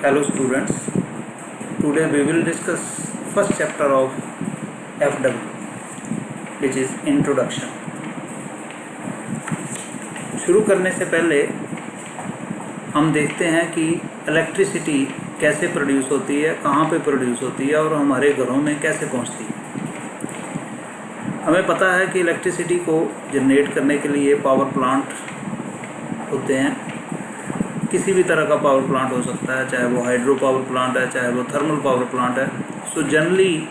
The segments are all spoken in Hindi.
Hello students, today we will discuss first chapter of FW, which is Introduction. शुरू करने से पहले हम देखते हैं कि इलेक्ट्रिसिटी कैसे प्रोड्यूस होती है, कहाँ पे प्रोड्यूस होती है और हमारे घरों में कैसे पहुँचती है। हमें पता है कि इलेक्ट्रिसिटी को जनरेट करने के लिए पावर प्लांट होते हैं। किसी भी तरह का पावर प्लांट हो सकता है, चाहे वो हाइड्रो पावर प्लांट है, चाहे वो थर्मल पावर प्लांट है। सो जनरली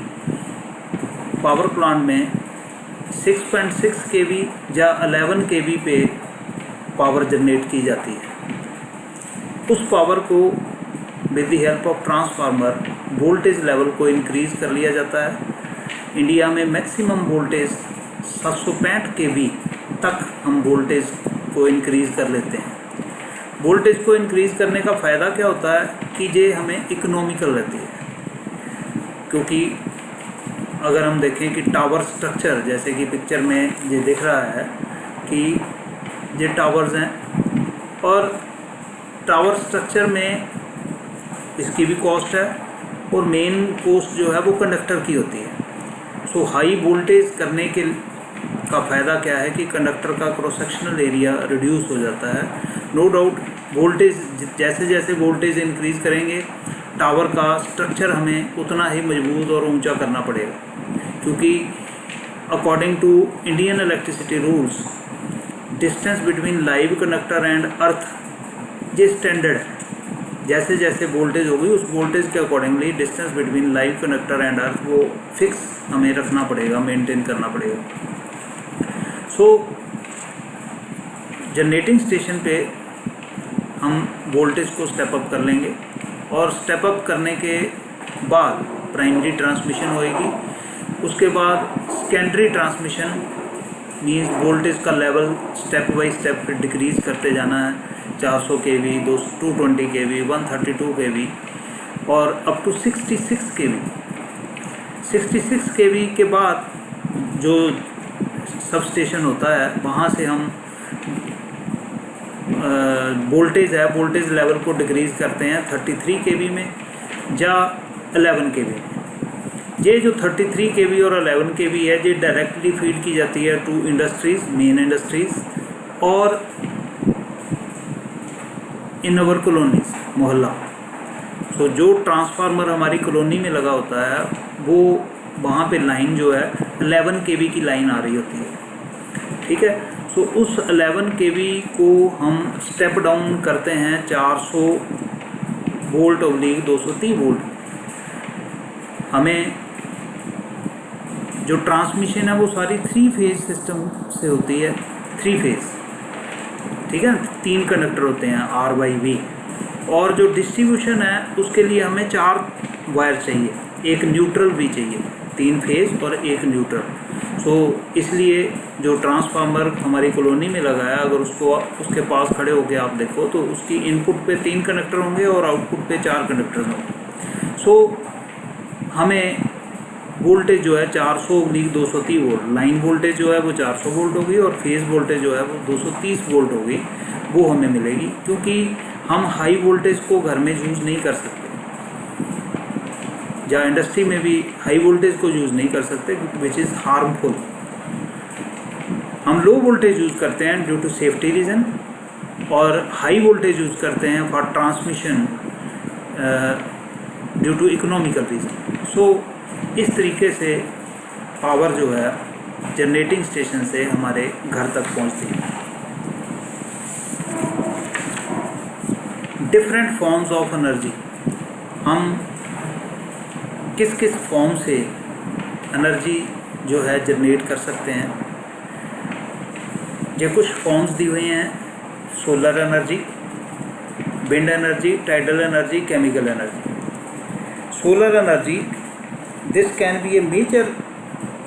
पावर प्लांट में 6.6 kV या 11 kV पे पावर जनरेट की जाती है। उस पावर को with the help of transformer voltage level को इंक्रीज़ कर लिया जाता है। इंडिया में मैक्सिमम वोल्टेज 765 kV तक हम वोल्टेज को इंक्रीज़ कर लेते हैं। वोल्टेज को इंक्रीज़ करने का फ़ायदा क्या होता है कि ये हमें इकोनॉमिकल रहती है, क्योंकि अगर हम देखें कि टावर स्ट्रक्चर, जैसे कि पिक्चर में ये दिख रहा है कि ये टावर्स हैं और टावर स्ट्रक्चर में इसकी भी कॉस्ट है और मेन कॉस्ट जो है वो कंडक्टर की होती है। सो हाई वोल्टेज करने के का फ़ायदा क्या है कि कंडक्टर का क्रॉस सेक्शनल एरिया रिड्यूस हो जाता है। नो डाउट वोल्टेज जैसे जैसे वोल्टेज इंक्रीज़ करेंगे टावर का स्ट्रक्चर हमें उतना ही मजबूत और ऊंचा करना पड़ेगा, क्योंकि according to Indian electricity rules distance between live conductor and earth ये स्टैंडर्ड है। जैसे जैसे वोल्टेज होगी उस वोल्टेज के accordingly distance between live conductor and अर्थ वो फिक्स हमें रखना पड़ेगा, मेंटेन करना पड़ेगा। सो जनरेटिंग स्टेशन पे हम वोल्टेज को स्टेप अप कर लेंगे और स्टेप अप करने के बाद प्राइमरी ट्रांसमिशन होएगी। उसके बाद सेकेंडरी ट्रांसमिशन मीन्स वोल्टेज का level step by step decrease करते जाना है। 400 kV, 220 kV, 132 kV और अप टू 66 kV। 66 kV के बाद जो सब स्टेशन होता है वहाँ से हम वोल्टेज है, वोल्टेज लेवल को डिक्रीज़ करते हैं 33 kV में या 11 kV में। ये जो 33 kV और 11 kV है ये डायरेक्टली फीड की जाती है टू इंडस्ट्रीज़, मेन इंडस्ट्रीज़ और इन अवर कॉलोनीज, मोहल्ला। तो जो ट्रांसफार्मर हमारी कॉलोनी में लगा होता है वो वहाँ पे लाइन जो है 11 kV की लाइन आ रही होती है, ठीक है। तो उस 11 kV को हम स्टेप डाउन करते हैं 400 वोल्ट ऑब्लिक 230 वोल्ट। हमें जो ट्रांसमिशन है वो सारी 3 फेज सिस्टम से होती है, 3 फेज, ठीक है। 3 कंडक्टर होते हैं R/V और जो डिस्ट्रीब्यूशन है उसके लिए हमें 4 वायर चाहिए, एक न्यूट्रल भी चाहिए, 3 फेज और एक न्यूट्रल। सो इसलिए जो ट्रांसफार्मर हमारी कॉलोनी में लगा है अगर उसके पास खड़े होकर आप देखो तो उसकी इनपुट पे 3 कंडक्टर होंगे और आउटपुट पे 4 कंडक्टर होंगे। सो हमें वोल्टेज जो है 400/230 वोल्ट, लाइन वोल्टेज जो है वो 400 वोल्ट होगी और फेज़ वोल्टेज जो है वो 230 वोल्ट होगी, वो हमें मिलेगी। क्योंकि हम हाई वोल्टेज को घर में यूज़ नहीं कर सकते या इंडस्ट्री में भी हाई वोल्टेज को यूज़ नहीं कर सकते, विच इज़ हार्मफुल। हम लो वोल्टेज यूज़ करते हैं ड्यू टू सेफ्टी रीज़न और हाई वोल्टेज यूज़ करते हैं for transmission due to economical reason. So इस तरीके से पावर जो है जनरेटिंग स्टेशन से हमारे घर तक पहुंचती है। डिफरेंट फॉर्म्स ऑफ एनर्जी, हम किस किस फॉर्म से एनर्जी जो है जनरेट कर सकते हैं। ये कुछ फॉर्म्स दी हुई हैं: solar energy, wind energy, tidal energy, chemical energy. Solar energy, this can be a major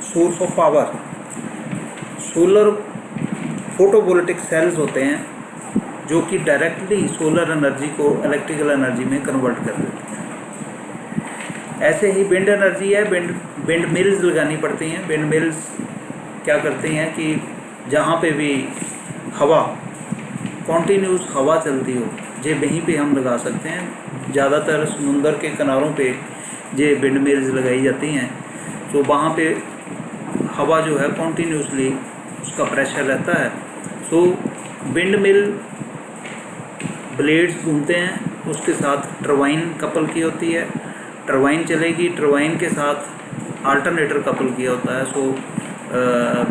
source of power. Solar photovoltaic cells होते हैं जो कि डायरेक्टली सोलर एनर्जी को इलेक्ट्रिकल एनर्जी में कन्वर्ट कर देते हैं। ऐसे ही विंड एनर्जी है, विंड मिल्स लगानी पड़ती हैं। विंड मिल्स क्या करती हैं कि जहाँ पे भी हवा कॉन्टीन्यूस हवा चलती हो, जे वहीं पे हम लगा सकते हैं। ज़्यादातर समुंदर के किनारों पे जे विंड मिल्स लगाई जाती हैं, तो वहाँ पे हवा जो है कॉन्टीन्यूसली उसका प्रेशर रहता है। सो विंड मिल ब्लेड्स घूमते हैं, उसके साथ टरबाइन कपल की होती है, टरबाइन चलेगी, टरबाइन के साथ अल्टरनेटर कपल किया होता है। सो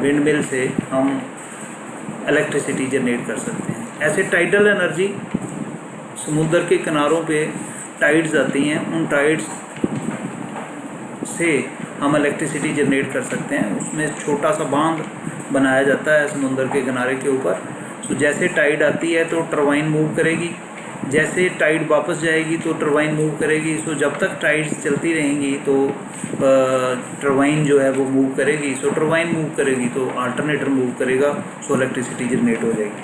विंड मिल से हम इलेक्ट्रिसिटी जनरेट कर सकते हैं। ऐसे टाइडल एनर्जी, समुद्र के किनारों पे टाइड्स आती हैं, उन टाइड्स से हम इलेक्ट्रिसिटी जनरेट कर सकते हैं। उसमें छोटा सा बांध बनाया जाता है समुद्र के किनारे के ऊपर। सो जैसे टाइड आती है तो टरबाइन मूव करेगी, जैसे टाइड वापस जाएगी तो टरबाइन मूव करेगी। सो जब तक टाइड्स चलती रहेंगी तो टरबाइन जो है वो मूव करेगी। सो टरबाइन मूव करेगी तो अल्टरनेटर मूव करेगा, सो इलेक्ट्रिसिटी जनरेट हो जाएगी।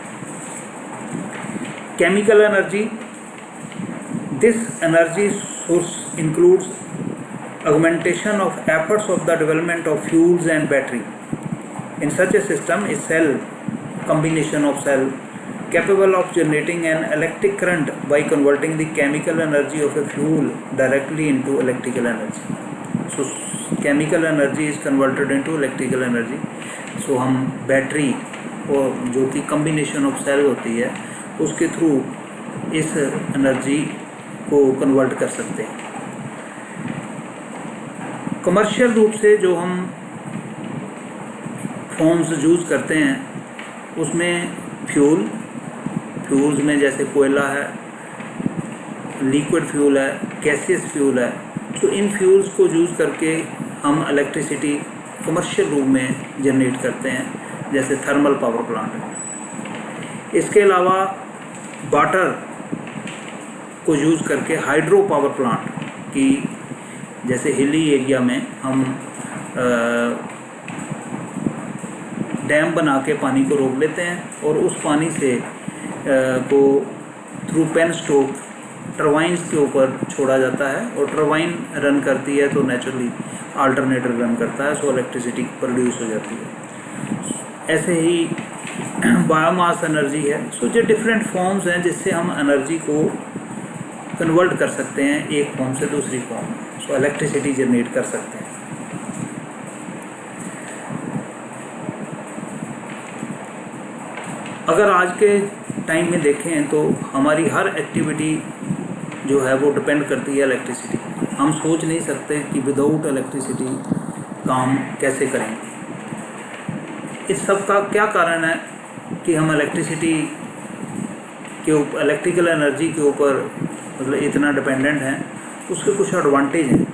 Chemical energy, this energy source includes augmentation of efforts of the development of fuels and battery. In such a system, a cell combination of cell capable of generating an electric current by converting the chemical energy of a fuel directly into electrical energy. So chemical energy is converted into electrical energy. So हम बैटरी और जो कि कम्बिनेशन ऑफ सेल होती है उसके थ्रू इस एनर्जी को कन्वर्ट कर सकते हैं। कमर्शियल रूप से जो हम फॉर्म्स यूज़ करते हैं उसमें फ्यूल्स में जैसे कोयला है, लिक्विड फ्यूल है, गैसियस फ्यूल है। तो इन फ्यूल्स को यूज़ करके हम इलेक्ट्रिसिटी कमर्शियल रूप में जनरेट करते हैं, जैसे थर्मल पावर प्लांट है। इसके अलावा वाटर को यूज़ करके हाइड्रो पावर प्लांट की, जैसे हिली एरिया में हम डैम बना के पानी को रोक लेते हैं और उस पानी से को थ्रू पेन स्ट्रोक टरबाइन्स के ऊपर छोड़ा जाता है और टरबाइन रन करती है तो नेचुरली अल्टरनेटर रन करता है, सो इलेक्ट्रिसिटी प्रोड्यूस हो जाती है। ऐसे ही बायोमास एनर्जी है। सो जो डिफरेंट फॉर्म्स हैं जिससे हम एनर्जी को कन्वर्ट कर सकते हैं एक फॉर्म से दूसरी फॉर्म में, सो इलेक्ट्रिसिटी जनरेट कर सकते हैं। अगर आज के टाइम में देखें तो हमारी हर एक्टिविटी जो है वो डिपेंड करती है इलेक्ट्रिसिटी। हम सोच नहीं सकते कि विदाउट इलेक्ट्रिसिटी काम कैसे करेंगे। इस सब का क्या कारण है कि हम इलेक्ट्रिसिटी के ऊपर, इलेक्ट्रिकल एनर्जी के ऊपर मतलब इतना डिपेंडेंट हैं। उसके कुछ एडवांटेज हैं।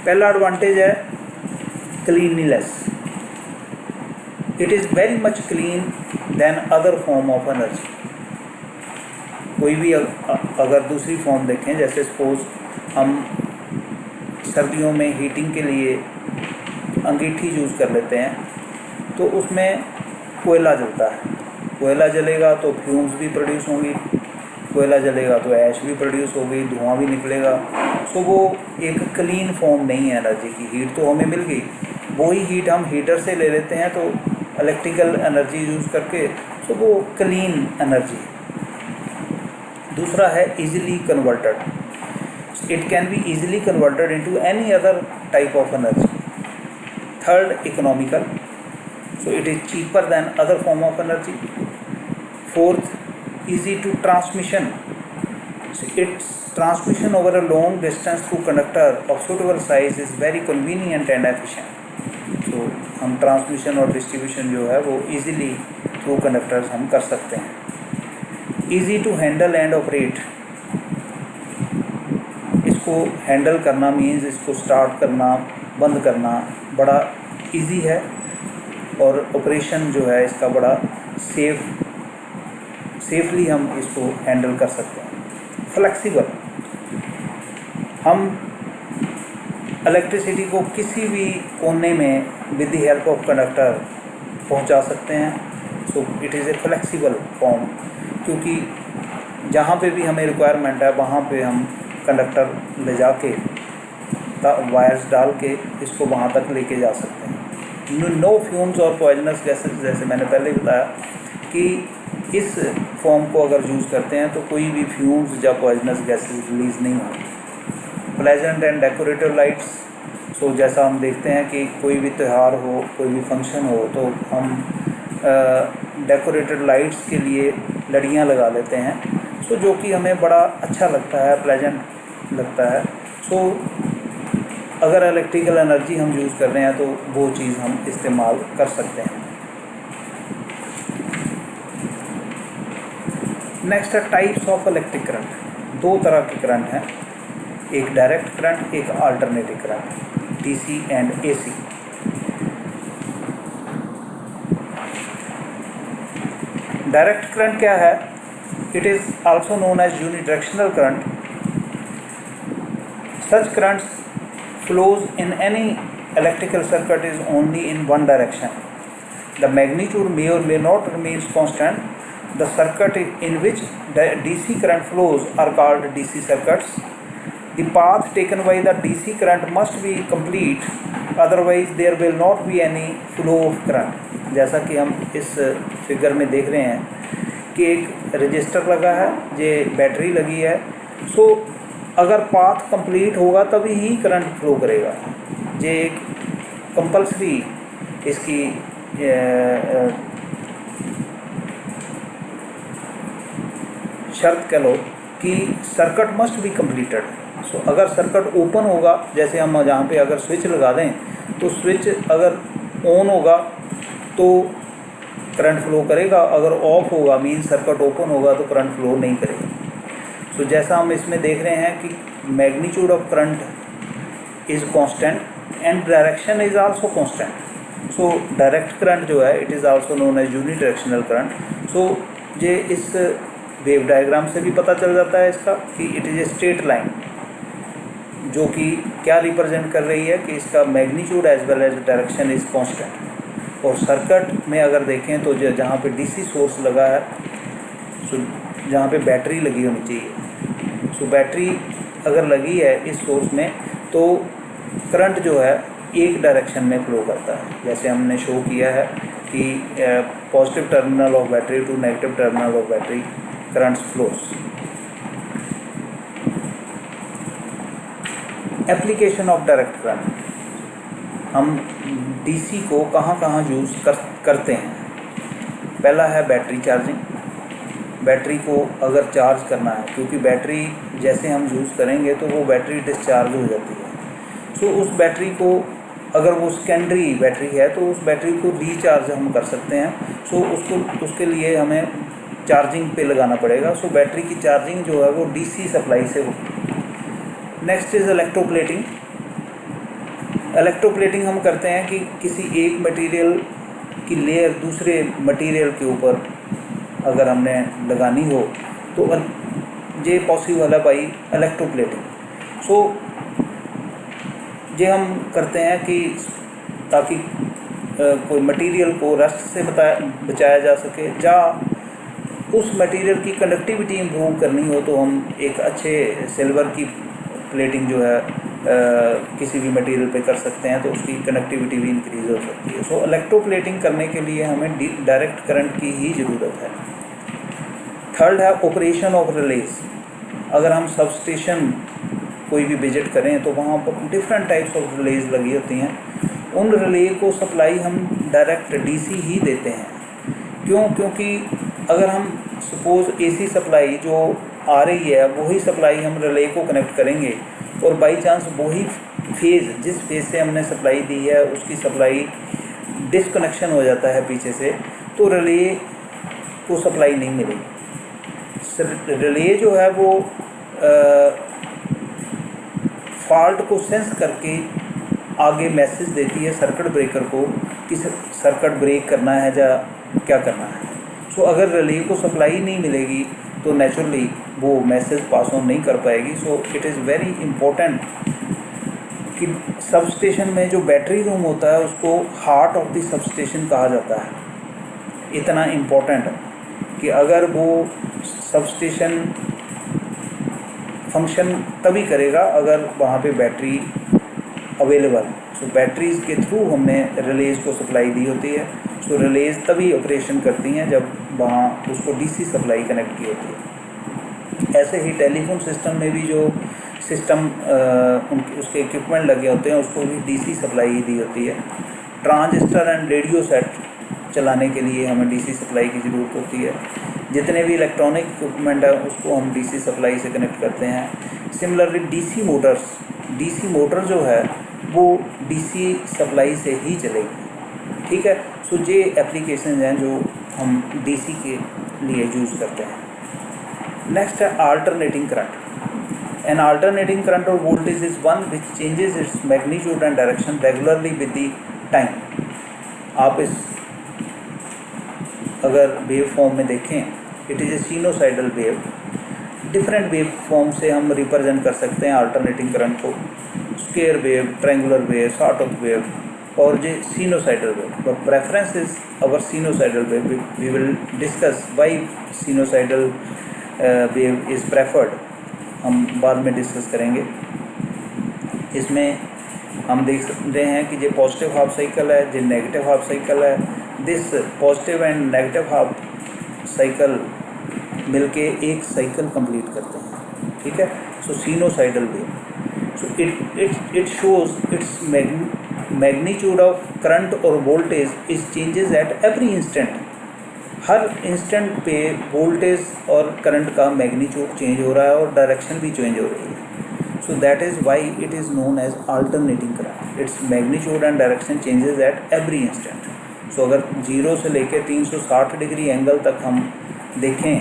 पहला एडवांटेज है cleanliness. It is very much clean than other form of energy. कोई भी अगर दूसरी फॉर्म देखें, जैसे सपोज हम सर्दियों में हीटिंग के लिए अंगीठी यूज़ कर लेते हैं, तो उसमें कोयला जलता है। कोयला जलेगा तो फ्यूम्स भी प्रोड्यूस होंगी, कोयला जलेगा तो ऐश भी प्रोड्यूस होगी, धुआं भी निकलेगा। सो वो एक क्लीन फॉर्म नहीं है एनर्जी की। हीट तो हमें मिल गई, वही हीट हम हीटर से ले लेते हैं तो इलेक्ट्रिकल एनर्जी यूज़ करके, सो वो क्लीन एनर्जी है। दूसरा है easily converted. It can be easily converted into any other type of energy. Third, economical. So it is cheaper than other form of energy. Fourth, easy to transmission. So its transmission over a long distance through conductor of suitable size is very convenient and efficient. So हम ट्रांसमिशन और डिस्ट्रीब्यूशन जो है वो easily through conductors हम कर सकते हैं। easy to handle and operate. इसको हैंडल करना मीन्स इसको स्टार्ट करना, बंद करना बड़ा easy है और ऑपरेशन जो है इसका बड़ा सेफली हम इसको हैंडल कर सकते हैं। फ्लेक्सिबल, हम इलेक्ट्रिसिटी को किसी भी कोने में with the help of conductor पहुंचा सकते हैं। So it is A flexible form, क्योंकि जहाँ पे भी हमें रिक्वायरमेंट है वहाँ पे हम कंडक्टर ले जाके वायर्स डाल के इसको वहाँ तक लेके जा सकते हैं। नो फ्यूम्स और पॉइजनस गैसेस, जैसे मैंने पहले बताया कि इस फॉर्म को अगर यूज़ करते हैं तो कोई भी फ्यूम्स या पॉइजनस गैसेस रिलीज़ नहीं होती। प्लेजेंट एंड डेकोरेटिव लाइट्स, सो जैसा हम देखते हैं कि कोई भी त्यौहार हो, कोई भी फंक्शन हो, तो हम डेकोरेटेड लाइट्स के लिए लड़ियाँ लगा लेते हैं, सो जो कि हमें बड़ा अच्छा लगता है, प्लेजेंट लगता है। सो अगर इलेक्ट्रिकल एनर्जी हम यूज़ कर रहे हैं तो वो चीज़ हम इस्तेमाल कर सकते हैं। नेक्स्ट है टाइप्स ऑफ इलेक्ट्रिक करंट। दो तरह के करंट हैं, एक डायरेक्ट करंट, एक alternative current, DC and AC. Direct current क्या है? It is also known as unidirectional current. Such currents flows in any electrical circuit is only in one direction. The magnitude may or may not remains constant. The circuit in which the DC current flows are called DC circuits. The path taken by the DC current must be complete, otherwise there will not be any flow of current. जैसा कि हम इस फिगर में देख रहे हैं कि एक रजिस्टर लगा है, ये बैटरी लगी है, सो अगर पाथ कंप्लीट होगा तभी ही करंट फ्लो करेगा। ये एक कंपल्सरी इसकी शर्त कह लो कि सर्किट मस्ट बी कंप्लीटेड। सो अगर सर्किट ओपन होगा, जैसे हम जहाँ पे अगर स्विच लगा दें तो स्विच अगर ऑन होगा तो करंट फ्लो करेगा, अगर ऑफ होगा मीन सर्किट ओपन होगा तो करंट फ्लो नहीं करेगा। तो जैसा हम इसमें देख रहे हैं कि magnitude of current is constant and direction is also constant. So direct current जो है it is also known as unidirectional current. So ये इस वेव डायग्राम से भी पता चल जाता है इसका कि it is a straight line, जो कि क्या रिप्रेजेंट कर रही है कि इसका magnitude as well as direction is constant. और सर्किट में अगर देखें तो जहाँ पे डीसी सोर्स लगा है, सो जहाँ पे बैटरी लगी होनी चाहिए, सो बैटरी अगर लगी है इस सोर्स में तो करंट जो है एक डायरेक्शन में फ्लो करता है। जैसे हमने शो किया है कि positive terminal of battery to negative terminal of battery currents flows. Application of direct current, हम डीसी को कहाँ कहाँ यूज़ करते हैं। पहला है बैटरी चार्जिंग। बैटरी को अगर चार्ज करना है, क्योंकि बैटरी जैसे हम यूज़ करेंगे तो वो बैटरी डिस्चार्ज हो जाती है, सो उस बैटरी को अगर वो सेकेंडरी बैटरी है तो उस बैटरी को रीचार्ज हम कर सकते हैं। सो उसके लिए हमें चार्जिंग पे लगाना पड़ेगा। सो बैटरी की चार्जिंग जो है वो डीसी सप्लाई से होती है। Next is electroplating. इलेक्ट्रोप्लेटिंग हम करते हैं कि किसी एक मटेरियल की लेयर दूसरे मटेरियल के ऊपर अगर हमने लगानी हो तो ये पॉसिबल है बाई इलेक्ट्रोप्लेटिंग। सो ये हम करते हैं कि ताकि कोई मटेरियल को रस्ट से बचाया जा सके, या उस मटेरियल की कंडक्टिविटी इम्प्रूव करनी हो तो हम एक अच्छे सिल्वर की प्लेटिंग जो है किसी भी मटेरियल पे कर सकते हैं, तो उसकी कनेक्टिविटी भी इंक्रीज़ हो सकती है। सो इलेक्ट्रोप्लेटिंग करने के लिए हमें डायरेक्ट करंट की ही ज़रूरत है। थर्ड है ऑपरेशन ऑफ रिलेज। अगर हम सब स्टेशन कोई भी विजिट करें तो वहाँ पर डिफरेंट टाइप्स ऑफ रिलेज लगी होती हैं। उन रिले को सप्लाई हम डायरेक्ट डीसी ही देते हैं। क्यों? क्योंकि अगर हम सपोज़ एसी सप्लाई जो आ रही है वही सप्लाई हम रिले को कनेक्ट करेंगे और बाई चांस वही फेज़ जिस फेज़ से हमने सप्लाई दी है उसकी सप्लाई डिसकनेक्शन हो जाता है पीछे से, तो रिले को सप्लाई नहीं मिलेगी। रिले जो है वो फॉल्ट को सेंस करके आगे मैसेज देती है सर्किट ब्रेकर को कि सर्किट ब्रेक करना है या क्या करना है। सो अगर रिले को सप्लाई नहीं मिलेगी तो नेचुरली वो मैसेज पास ऑन नहीं कर पाएगी। So it is very important कि सब स्टेशन में जो बैटरी रूम होता है उसको heart of the sub station कहा जाता है। इतना इम्पोर्टेंट है कि अगर वो सब स्टेशन फंक्शन तभी करेगा अगर वहाँ पे बैटरी अवेलेबल है। सो बैटरीज़ के थ्रू हमने रिलेज को सप्लाई दी होती है। सो रिलेज तभी ऑपरेशन करती हैं जब वहाँ उसको डीसी सप्लाई कनेक्ट की होती है। ऐसे ही टेलीफोन सिस्टम में भी जो सिस्टम उसके इक्विपमेंट लगे होते हैं उसको भी डीसी सप्लाई ही दी होती है। ट्रांजिस्टर एंड रेडियो सेट चलाने के लिए हमें डीसी सप्लाई की ज़रूरत होती है। जितने भी इलेक्ट्रॉनिक इक्विपमेंट है उसको हम डीसी सप्लाई से कनेक्ट करते हैं। सिमिलरली डीसी मोटर जो है वो डीसी सप्लाई से ही चलेगी, ठीक है। सो ये एप्लीकेशन हैं जो हम डीसी के लिए यूज़ करते हैं। नेक्स्ट है alternating current. An alternating current और voltage is one which changes its magnitude and direction regularly with the time. आप इस अगर वेव फॉर्म में देखें, it is a sinusoidal wave. Different wave form से हम रिप्रेजेंट कर सकते हैं अल्टरनेटिंग करंट को, square wave, triangular wave, sawtooth wave और ये sinusoidal wave. But preference is our sinusoidal wave. We will discuss why sinusoidal wave is preferred, हम बाद में डिस्कस करेंगे। इसमें हम देख सकते हैं कि ये पॉजिटिव हाफ साइकिल है, ये नेगेटिव हाफ साइकिल है। This positive and negative half cycle मिलके एक साइकिल कंप्लीट करते हैं, ठीक है। So sinusoidal wave, so it shows its magnitude of current और voltage is changes at every instant. हर इंस्टेंट पे वोल्टेज और करंट का मैग्नीट्यूड चेंज हो रहा है और डायरेक्शन भी चेंज हो रही है। So that is why it is known as alternating current. Its magnitude and direction changes at every instant. So अगर 0 से लेकर 360 डिग्री एंगल तक हम देखें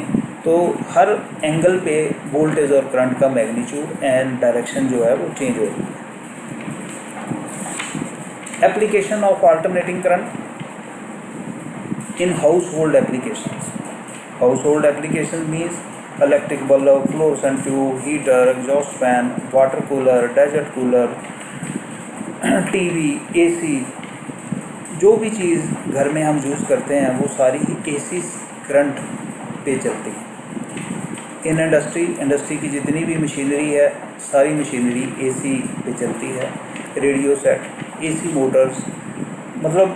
तो हर एंगल पे वोल्टेज और करंट का मैग्नीट्यूड एंड डायरेक्शन जो है वो चेंज हो रही है। Application of alternating current in household applications. Household applications means electric bulb, fluorescent tube, heater, exhaust fan, water cooler, desert cooler, TV, AC, जो भी चीज़ घर में हम यूज़ करते हैं वो सारी ही एसी करंट पे चलती है। इन इंडस्ट्री की जितनी भी मशीनरी है सारी मशीनरी एसी पे चलती है। रेडियो सेट, एसी मोटर्स, मतलब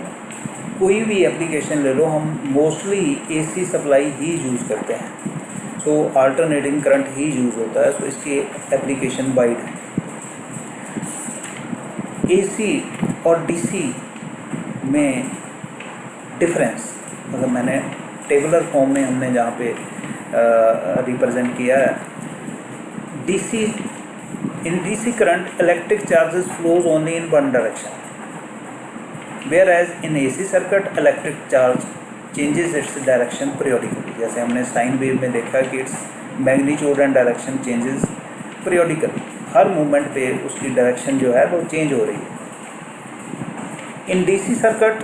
कोई भी एप्लीकेशन ले लो, हम मोस्टली एसी सप्लाई ही यूज़ करते हैं। सो अल्टरनेटिंग करंट ही यूज़ होता है। सो इसकी एप्लीकेशन वाइड है। एसी और डीसी में डिफरेंस मतलब मैंने टेबुलर फॉर्म में हमने जहाँ पे रिप्रेजेंट किया है। In DC current electric charges flows only in one direction, whereas in AC circuit electric charge changes its direction periodically। जैसे हमने साइन वेव में देखा कि it's magnitude and direction changes periodically, her movement पे उसकी डायरेक्शन जो है वो चेंज हो रही है। इन DC circuit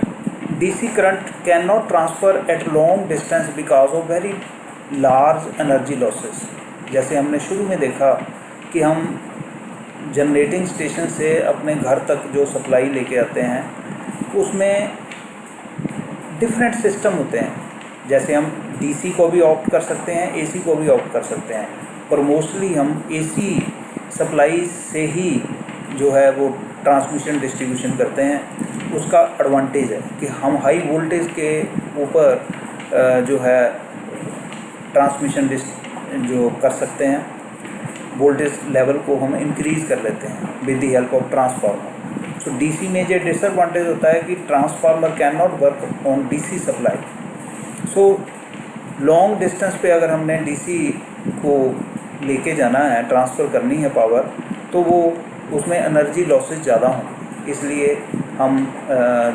DC current cannot transfer at long distance because of very large energy losses। जैसे हमने शुरू में देखा कि हम जनरेटिंग स्टेशन से अपने घर तक जो सप्लाई लेके आते हैं उसमें डिफरेंट सिस्टम होते हैं। जैसे हम डीसी को भी ऑप्ट कर सकते हैं, एसी को भी ऑप्ट कर सकते हैं, पर मोस्टली हम एसी सप्लाई से ही जो है वो ट्रांसमिशन डिस्ट्रीब्यूशन करते हैं। उसका एडवांटेज है कि हम हाई वोल्टेज के ऊपर जो है ट्रांसमिशन जो कर सकते हैं, वोल्टेज लेवल को हम इंक्रीज़ कर लेते हैं with the help of transformer. So DC में जो डिसएडवांटेज होता है कि transformer can not work on DC supply. So long distance पे अगर हमने डीसी को लेके जाना है, ट्रांसफ़र करनी है पावर, तो वो उसमें एनर्जी लॉसेस ज़्यादा होंगे। इसलिए हम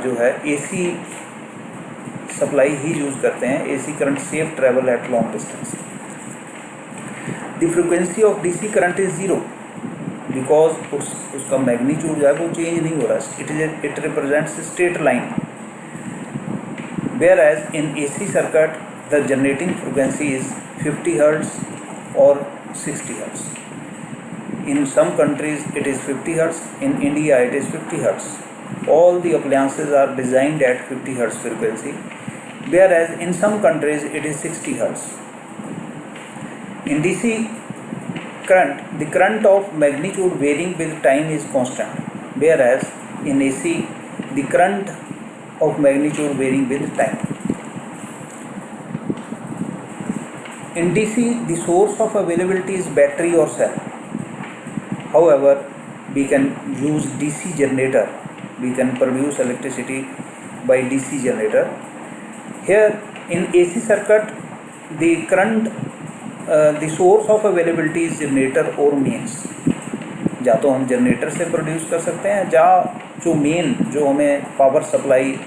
जो है एसी सप्लाई ही यूज़ करते हैं। AC current safe travel at long distance. The frequency of DC current is 0 because उसका मैग्नीट्यूड जो है वो चेंज नहीं हो रहा। It represents straight line. Whereas in AC circuit the generating frequency is 50 hertz और 60 hertz. In some countries it is 50 hertz, in India it is 50 hertz. All the appliances are designed at 50 hertz frequency, whereas in some countries it is 60 hertz. In DC current, the current of magnitude varying with time is constant, whereas in AC the current of magnitude varying with time. In DC, the source of availability is battery or cell. However, we can use DC generator. We can produce electricity by DC generator. Here in AC circuit, the current, the source of availability is generator or mains. या तो हम जनरेटर से प्रोड्यूस कर सकते हैं, या जो मेन जो हमें पावर सप्लाई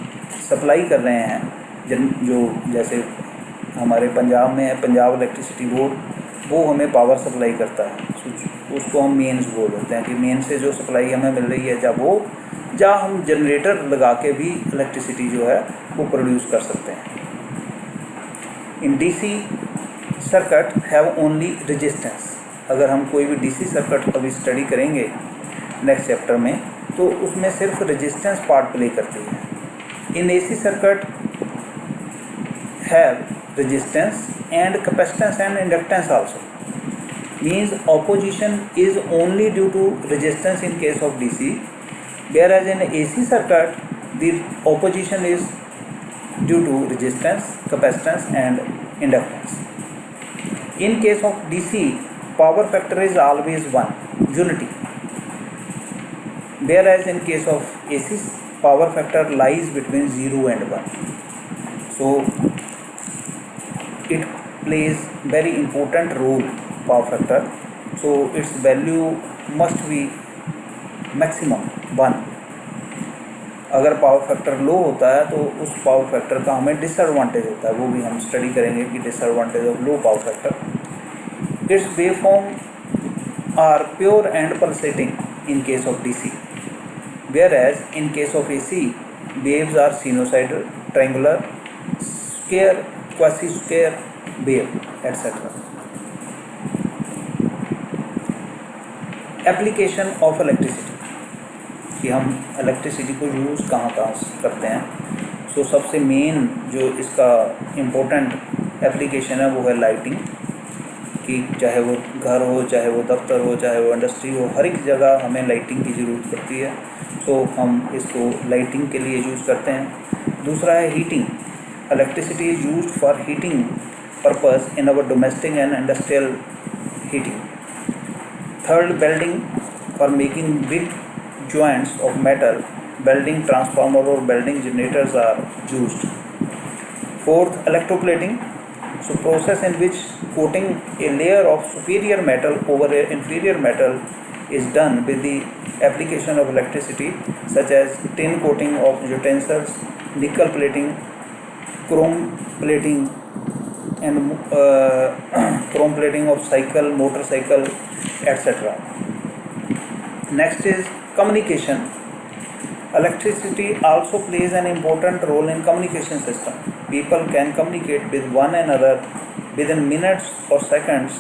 कर रहे हैं, जो जैसे हमारे पंजाब में है पंजाब इलेक्ट्रिसिटी बोर्ड, वो हमें पावर सप्लाई करता है, उसको हम मेन्स बोल देते हैं कि मेन से जो सप्लाई हमें मिल रही है, या हम जनरेटर लगा के भी इलेक्ट्रिसिटी जो है वो प्रोड्यूस कर सकते हैं। In DC circuit have only resistance. अगर हम कोई भी डीसी सर्किट अभी स्टडी करेंगे नेक्स्ट चैप्टर में, तो उसमें सिर्फ रेजिस्टेंस पार्ट प्ले करती है। इन AC circuit have resistance and capacitance and inductance also, means opposition is only due to resistance in case of DC, whereas in AC circuit the opposition is due to resistance, capacitance and inductance. In case of DC, power factor is always 1, unity, whereas in case of AC, power factor lies between 0 and 1. So it plays very important role, power factor, so its value must be maximum 1. अगर पावर फैक्टर लो होता है तो उस पावर फैक्टर का हमें डिसएडवांटेज होता है, वो भी हम स्टडी करेंगे कि disadvantage of low power factor. Its waveform are pure and pulsating in case of DC, whereas in case of AC, waves are sinusoidal, triangular, square, quasi-square wave, etc. Application of electricity, कि हम इलेक्ट्रिसिटी को यूज़ कहाँ करते हैं। सो सबसे मेन जो इसका इम्पोर्टेंट एप्लीकेशन है वो है लाइटिंग, कि चाहे वो घर हो, चाहे वो दफ्तर हो, चाहे वो इंडस्ट्री हो, हर एक जगह हमें लाइटिंग की ज़रूरत पड़ती है, तो हम इसको लाइटिंग के लिए यूज़ करते हैं। दूसरा है heating. Electricity is used for heating purpose in our domestic and industrial heating. Third, welding for making big joints of metal, welding transformer or welding generators are used. Fourth, electroplating, so process in which coating a layer of superior metal over an inferior metal is done with the application of electricity, such as tin coating of utensils, nickel plating, chrome plating, and chrome plating of cycle, motorcycle, etc. Next is communication. Electricity also plays an important role in communication system. People can communicate with one another within minutes or seconds,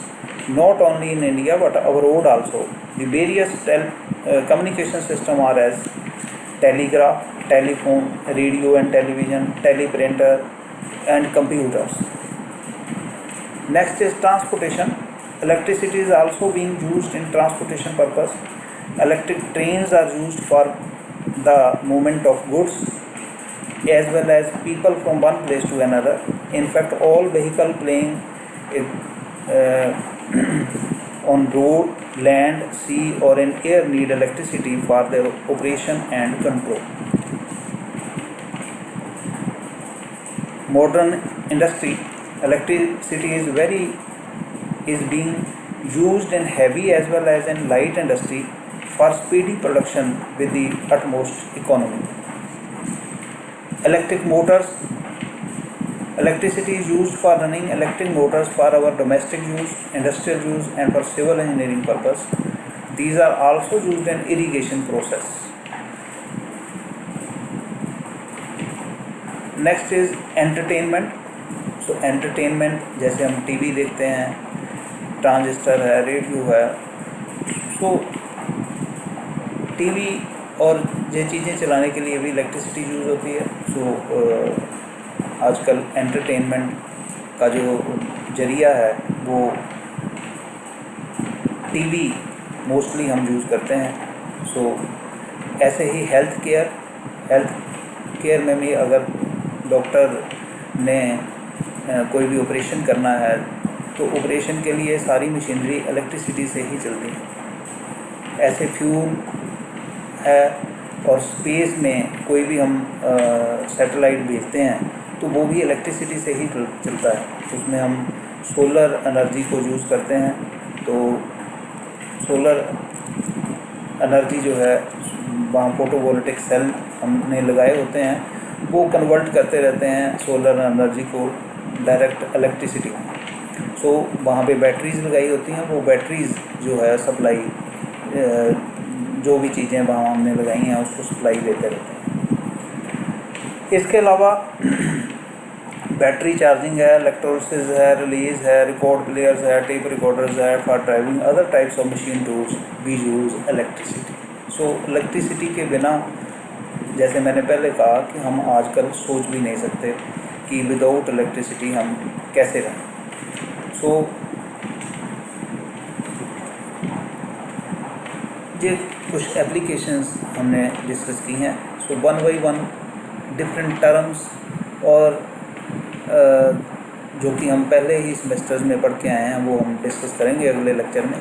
not only in India but abroad also. The various communication system are as telegraph, telephone, radio and television, teleprinter and computers. Next is transportation. Electricity is also being used in transportation purpose. Electric trains are used for the movement of goods as well as people from one place to another. In fact, all vehicles playing on road, land, sea or in air need electricity for their operation and control. Modern industry, electricity is being used in heavy as well as in light industry for speedy production with the utmost economy. Electric motors. Electricity is used for running electric motors for our domestic use, industrial use and for civil engineering purpose. These are also used in irrigation process. Next is entertainment. So entertainment जैसे हम टीवी देखते हैं, ट्रांजिस्टर है, रेडियो है, so टीवी और ये चीज़ें चलाने के लिए भी इलेक्ट्रिसिटी यूज़ होती है। सो आजकल एंटरटेनमेंट का जो जरिया है वो टीवी मोस्टली हम यूज़ करते हैं। सो ऐसे ही हेल्थ केयर में भी अगर डॉक्टर ने कोई भी ऑपरेशन करना है तो ऑपरेशन के लिए सारी मशीनरी इलेक्ट्रिसिटी से ही चलती है। ऐसे फ्यूल है, और स्पेस में कोई भी हम सैटेलाइट भेजते हैं तो वो भी इलेक्ट्रिसिटी से ही चलता है। उसमें हम सोलर एनर्जी को यूज़ करते हैं, तो सोलर एनर्जी जो है वहाँ फोटोवोल्टिक सेल हमने लगाए होते हैं, वो कन्वर्ट करते रहते हैं सोलर एनर्जी को डायरेक्ट इलेक्ट्रिसिटी में। सो वहाँ पे बैटरीज़ लगाई होती हैं, वो बैटरीज़ जो है सप्लाई, जो भी चीज़ें वहाँ हमने लगाई हैं उसको सप्लाई देते रहते हैं। इसके अलावा बैटरी चार्जिंग है, इलेक्ट्रोलिसिस है, रिलीज है, रिकॉर्ड प्लेयर्स है, टेप रिकॉर्डर्स है, for driving other types of machine tools we use electricity. So electricity के बिना, जैसे मैंने पहले कहा कि हम आजकल सोच भी नहीं सकते कि विदाउट इलेक्ट्रिसिटी हम कैसे रहें। सो ये कुछ एप्लीकेशंस हमने डिस्कस की हैं। So one by one different terms और जो कि हम पहले ही सेमेस्टर्स में पढ़ के आए हैं वो हम डिस्कस करेंगे अगले लेक्चर में।